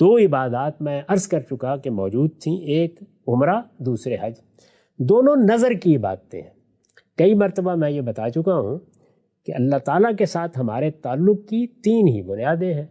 دو عبادات میں عرض کر چکا کہ موجود تھیں، ایک عمرہ، دوسرے حج، دونوں نظر کی عبادتیں ہیں۔ کئی مرتبہ میں یہ بتا چکا ہوں کہ اللہ تعالیٰ کے ساتھ ہمارے تعلق کی تین ہی بنیادیں ہیں،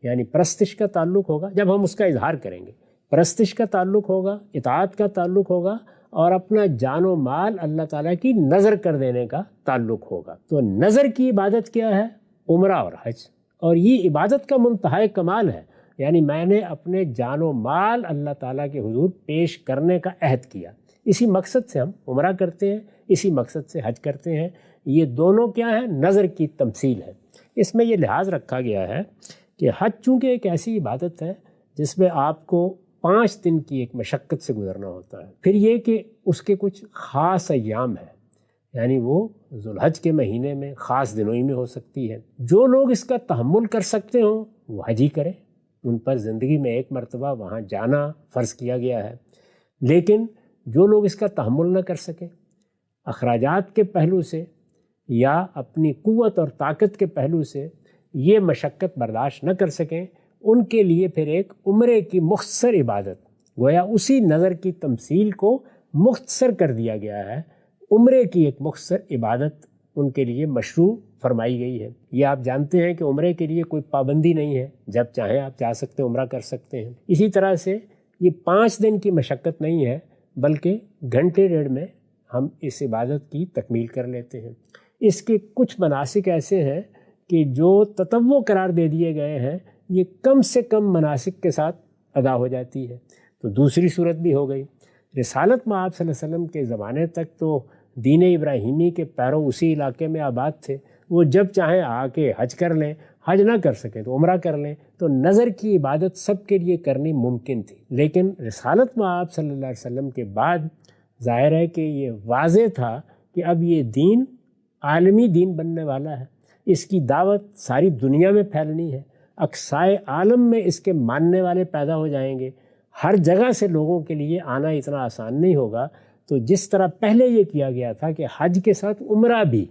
یعنی پرستش کا تعلق ہوگا جب ہم اس کا اظہار کریں گے، پرستش کا تعلق ہوگا، اطاعت کا تعلق ہوگا، اور اپنا جان و مال اللہ تعالیٰ کی نظر کر دینے کا تعلق ہوگا۔ تو نظر کی عبادت کیا ہے؟ عمرہ اور حج، اور یہ عبادت کا منتہائی کمال ہے، یعنی میں نے اپنے جان و مال اللہ تعالیٰ کے حضور پیش کرنے کا عہد کیا۔ اسی مقصد سے ہم عمرہ کرتے ہیں، اسی مقصد سے حج کرتے ہیں۔ یہ دونوں کیا ہیں؟ نظر کی تمثیل ہے۔ اس میں یہ لحاظ رکھا گیا ہے کہ حج چونکہ ایک ایسی عبادت ہے جس میں آپ کو 5 دن کی ایک مشقت سے گزرنا ہوتا ہے، پھر یہ کہ اس کے کچھ خاص ایام ہیں، یعنی وہ ذوالحج کے مہینے میں خاص دنوں ہی میں ہو سکتی ہے۔ جو لوگ اس کا تحمل کر سکتے ہوں وہ حج ہی کریں، ان پر زندگی میں ایک مرتبہ وہاں جانا فرض کیا گیا ہے۔ لیکن جو لوگ اس کا تحمل نہ کر سکیں، اخراجات کے پہلو سے یا اپنی قوت اور طاقت کے پہلو سے یہ مشقت برداشت نہ کر سکیں، ان کے لیے پھر ایک عمرے کی مختصر عبادت، گویا اسی نظر کی تمثیل کو مختصر کر دیا گیا ہے، عمرے کی ایک مختصر عبادت ان کے لیے مشروع فرمائی گئی ہے۔ یہ آپ جانتے ہیں کہ عمرے کے لیے کوئی پابندی نہیں ہے، جب چاہیں آپ جا سکتے ہیں، عمرہ کر سکتے ہیں۔ اسی طرح سے یہ 5 دن کی مشقت نہیں ہے، بلکہ گھنٹے ڈیڑھ میں ہم اس عبادت کی تکمیل کر لیتے ہیں۔ اس کے کچھ مناسک ایسے ہیں کہ جو تطوع قرار دے دیے گئے ہیں، یہ کم سے کم مناسک کے ساتھ ادا ہو جاتی ہے۔ تو دوسری صورت بھی ہو گئی، رسالت میں آپ صلی اللہ علیہ وسلم کے زمانے تک تو دین ابراہیمی کے پیرو اسی علاقے میں آباد تھے، وہ جب چاہیں آ کے حج کر لیں، حج نہ کر سکیں تو عمرہ کر لیں، تو نظر کی عبادت سب کے لیے کرنی ممکن تھی۔ لیکن رسالت میں آپ صلی اللہ علیہ وسلم کے بعد ظاہر ہے کہ یہ واضح تھا کہ اب یہ دین عالمی دین بننے والا ہے، اس کی دعوت ساری دنیا میں پھیلنی ہے، اقصائے عالم میں اس کے ماننے والے پیدا ہو جائیں گے، ہر جگہ سے لوگوں کے لیے آنا اتنا آسان نہیں ہوگا۔ تو جس طرح پہلے یہ کیا گیا تھا کہ حج کے ساتھ عمرہ بھی،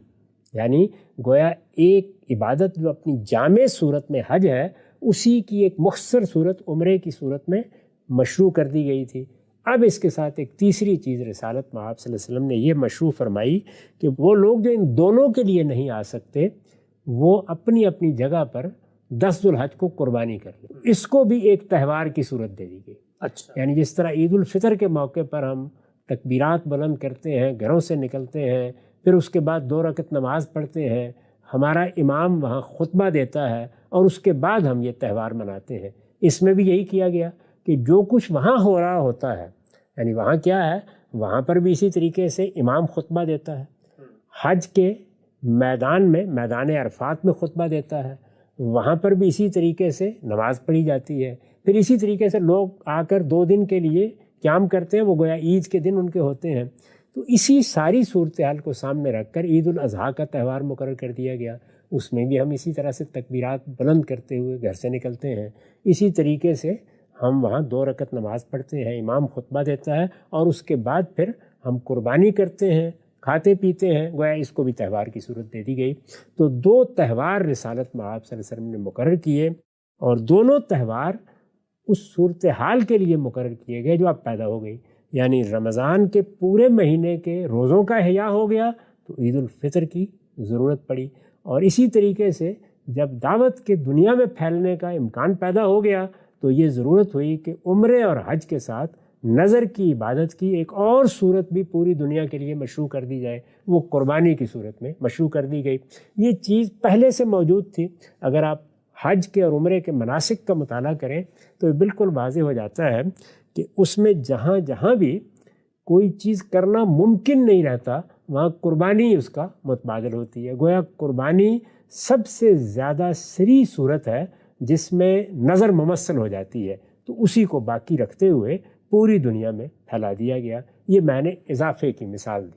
یعنی گویا ایک عبادت جو اپنی جامع صورت میں حج ہے، اسی کی ایک مختصر صورت عمرے کی صورت میں مشروع کر دی گئی تھی۔ اب اس کے ساتھ ایک تیسری چیز رسالت میں آپ صلی اللہ علیہ وسلم نے یہ مشروع فرمائی کہ وہ لوگ جو ان دونوں کے لیے نہیں آ سکتے، وہ اپنی اپنی جگہ پر 10 ذوالحج کو قربانی کر لیں۔ اس کو بھی ایک تہوار کی صورت دے دی گئی۔ اچھا، یعنی جس طرح عید الفطر کے موقع پر ہم تکبیرات بلند کرتے ہیں، گھروں سے نکلتے ہیں، پھر اس کے بعد 2 رکعت نماز پڑھتے ہیں، ہمارا امام وہاں خطبہ دیتا ہے، اور اس کے بعد ہم یہ تہوار مناتے ہیں۔ اس میں بھی یہی کیا گیا کہ جو کچھ وہاں ہو رہا ہوتا ہے، یعنی وہاں کیا ہے، وہاں پر بھی اسی طریقے سے امام خطبہ دیتا ہے، حج کے میدان میں، میدان عرفات میں خطبہ دیتا ہے، وہاں پر بھی اسی طریقے سے نماز پڑھی جاتی ہے، پھر اسی طریقے سے لوگ آ کر 2 دن کے لیے قیام کرتے ہیں، وہ گویا عید کے دن ان کے ہوتے ہیں۔ تو اسی ساری صورتحال کو سامنے رکھ کر عید الاضحیٰ کا تہوار مقرر کر دیا گیا، اس میں بھی ہم اسی طرح سے تکبیرات بلند کرتے ہوئے گھر سے نکلتے ہیں، اسی طریقے سے ہم وہاں 2 رکعت نماز پڑھتے ہیں، امام خطبہ دیتا ہے، اور اس کے بعد پھر ہم قربانی کرتے ہیں، کھاتے پیتے ہیں، گویا اس کو بھی تہوار کی صورت دے دی گئی۔ تو 2 تہوار رسالت میں آپ صلی اللہ علیہ وسلم نے مقرر کیے، اور دونوں تہوار اس صورتحال کے لیے مقرر کیے گئے جو اب پیدا ہو گئی، یعنی رمضان کے پورے مہینے کے روزوں کا احیاء ہو گیا تو عید الفطر کی ضرورت پڑی، اور اسی طریقے سے جب دعوت کے دنیا میں پھیلنے کا امکان پیدا ہو گیا تو یہ ضرورت ہوئی کہ عمرے اور حج کے ساتھ نظر کی عبادت کی ایک اور صورت بھی پوری دنیا کے لیے مشروع کر دی جائے، وہ قربانی کی صورت میں مشروع کر دی گئی۔ یہ چیز پہلے سے موجود تھی، اگر آپ حج کے اور عمرے کے مناسک کا مطالعہ کریں تو یہ بالکل واضح ہو جاتا ہے کہ اس میں جہاں جہاں بھی کوئی چیز کرنا ممکن نہیں رہتا، وہاں قربانی اس کا متبادل ہوتی ہے۔ گویا قربانی سب سے زیادہ سری صورت ہے جس میں نظر ممثل ہو جاتی ہے، تو اسی کو باقی رکھتے ہوئے پوری دنیا میں پھیلا دیا گیا۔ یہ میں نے اضافے کی مثال دی۔